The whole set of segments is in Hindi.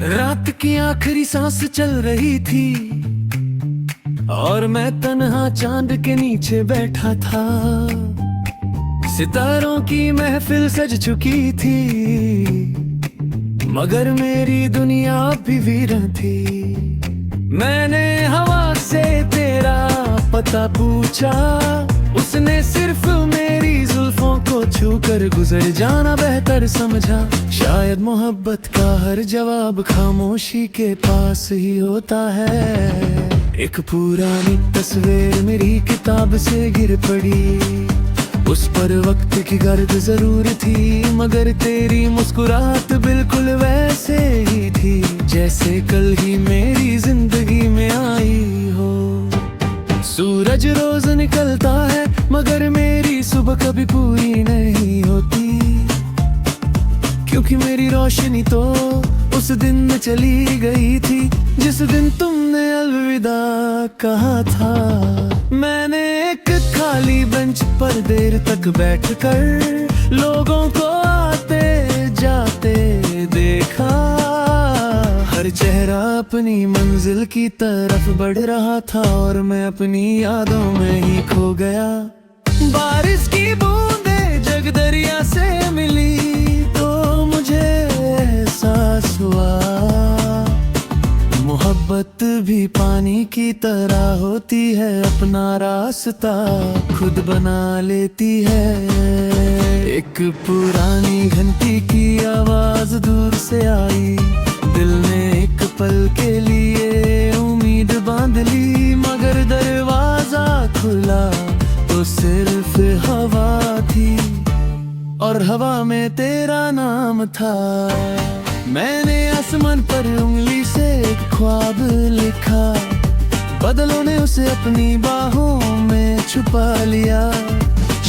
रात की आखिरी सांस चल रही थी और मैं तन्हा चांद के नीचे बैठा था। सितारों की महफिल सज चुकी थी, मगर मेरी दुनिया भी वीरान थी। मैंने हवा से तेरा पता पूछा, उसने सिर्फ मेरी जुल्फों को छूकर गुजर जाना बेहतर समझा। शायद मोहब्बत का हर जवाब खामोशी के पास ही होता है। एक पुरानी तस्वीर मेरी किताब से गिर पड़ी, उस पर वक्त की गर्द जरूर थी, मगर तेरी मुस्कुराहट बिल्कुल वैसे ही थी जैसे कल ही मेरी जिंदगी में आई हो। सूरज रोज निकलता है, मगर मेरी सुबह कभी पूरी नहीं होती, क्योंकि मेरी रोशनी तो उस दिन में चली गई थी जिस दिन तुमने अलविदा कहा था। मैंने एक खाली बेंच पर देर तक बैठकर लोगों को आते जाते देखा। हर चेहरा अपनी मंजिल की तरफ बढ़ रहा था और मैं अपनी यादों में ही खो गया। बारिश की बूंदें जग दरिया से मिली तो मुझे एहसास हुआ, मोहब्बत भी पानी की तरह होती है, अपना रास्ता खुद बना लेती है। एक पुरानी घंटी की आवाज दूर से आई, दिल ने एक पल के लिए उम्मीद बांध ली, मगर दरवाजा खुला तो सिर्फ हवा थी और हवा में तेरा नाम था। मैंने आसमान पर उंगली से एक ख्वाब लिखा, बादलों ने उसे अपनी बाहों में छुपा लिया।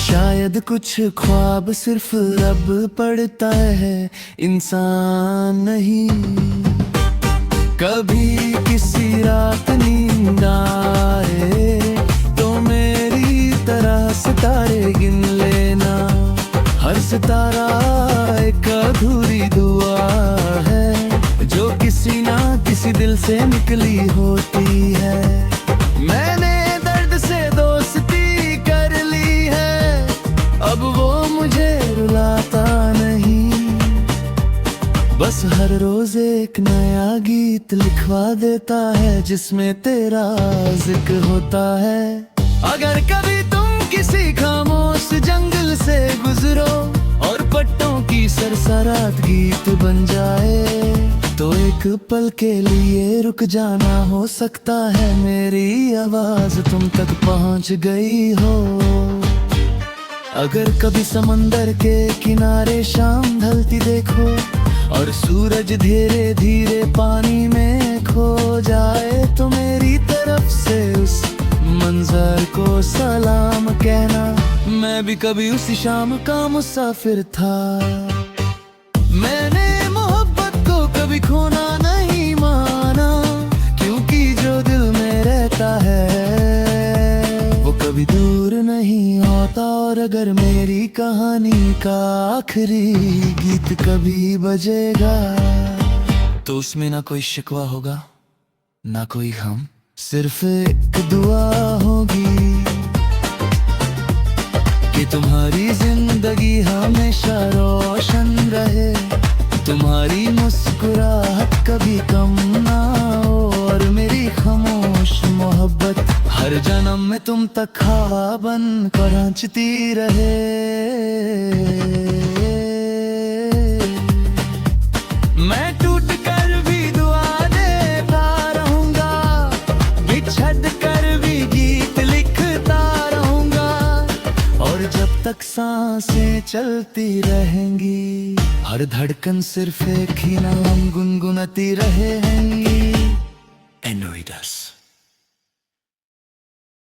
शायद कुछ ख्वाब सिर्फ रब पढ़ता है, इंसान नहीं। कभी किसी रात नींद आए तो मेरी तरह सितारे गिन लेना, हर सितारा एक अधूरी दुआ है जो किसी ना किसी दिल से निकली होती है। मैंने दर्द से दोस्ती कर ली है, अब वो मुझे रुलाता नहीं, बस हर रोज एक नया गीत लिखवा देता है जिसमें तेरा जिक्र होता है। अगर कभी तुम किसी खामोश जंगल से गुजरो और पट्टों की सरसराहट गीत बन जाए, तो एक पल के लिए रुक जाना, हो सकता है मेरी आवाज तुम तक पहुंच गई हो। अगर कभी समंदर के किनारे शाम ढलती देखो और सूरज धीरे धीरे पानी में खो जाए, तो मेरी तरफ से उस मंजर को सलाम कहना, मैं भी कभी उसी शाम का मुसाफिर था। मैंने मोहब्बत को कभी खोना नहीं माना, क्योंकि जो दिल में रहता है वो कभी दूर नहीं होता। और अगर मेरी कहानी का आखिरी गीत कभी बजेगा, तो उसमें ना कोई शिकवा होगा ना कोई गम, सिर्फ एक दुआ होगी कि तुम्हारी जिंदगी हमेशा रोशन रहे, तुम्हारी मुस्कुराहट कभी कम ना हो, और मेरी खामोश मोहब्बत हर जन्म में तुम तक हवा बन कर नाचती रहे। मैं टूट कर भी दुआ देता रहूंगा, बिछड़ कर भी गीत लिखता रहूंगा, और जब तक सांसें चलती रहेंगी हर धड़कन सिर्फ एक ही नाम गुनगुनाती रहेंगी। And no he does.